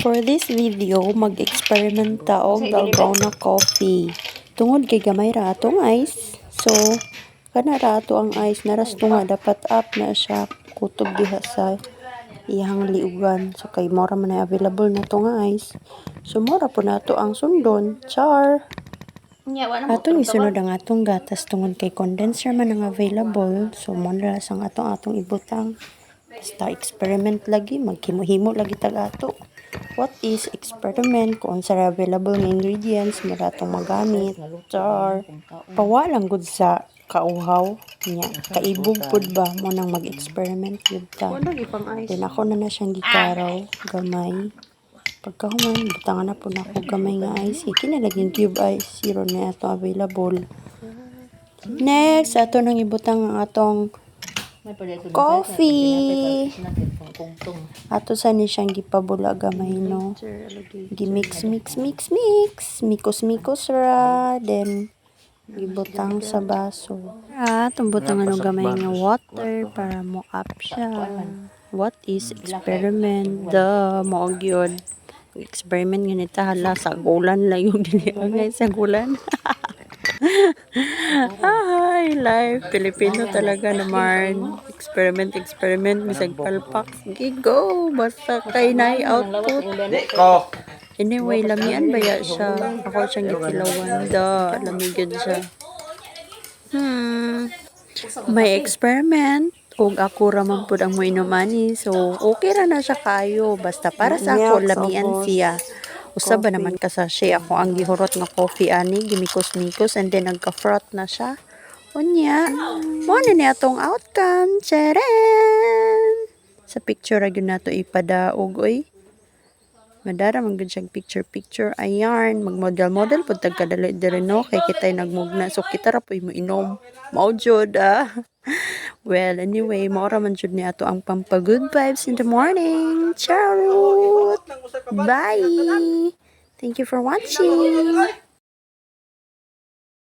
For this video, mag-experiment ta og dalgona coffee. Tungod kay gamay ra atong ice. So, kana ra ato ang ice naras nga dapat up na siya kutob diha sa iyang liugan. So kay mora man na available na to nga ice. So mora po nato ang sundon. Char. Atong isunod ang atong gatas tungod kay condenser man ang available. So mo na sang atong ibutang. Basta experiment lagi, maghimu-himo lagi tag ato. What is experiment? Kung sa available nga ingredients, mura itong magamit. Char. Pawa lang gud sa kauhaw niya. Kaibog pud ba mo nang mag-experiment gud ta. Then ako na siyang gikaraw, gamay. Pagkahuman, butangan na po na ako gamay nga ice. Kinalaging cube ice, zero na ito available. Next, ato nang ibutang ang atong coffee. Ato sa ni siyang gipabula gamay no. Gimix. Mikos ra. Then, gibutang sa baso. Atong butang ano gamay nga water para mo up siya. What is experiment? Moog yun. Experiment ganito hala sa gulan lang yung diliangay sa gulan. Ay, life. Filipino talaga naman. Experiment. Bisag palpak. Go. Basta kay na output. Anyway, lamian ba ya siya? Ako siyang gitilawan. Lamigyan siya. May experiment. Ug ako raman pud ang moinomani. So, okay ra na siya kayo. Basta para sa ako, lamian siya. Usab ba naman ka sa siya ako ang gihurot nga coffee ani, gimikos-mikos and then nagka-froth na siya. Unya, mo na ni atong outcome. Charan! Sa picture ra gyud nato ipadaog oy. Madara man gud siyang picture. Ayan, magmodel pud tag kadali diri no kay kitay nagmugna. So kita ra poy mo inom. Mao jud Well, anyway, maura man jud ni ato ang pampa good vibes in the morning. Ciao! Bye! Thank you for watching!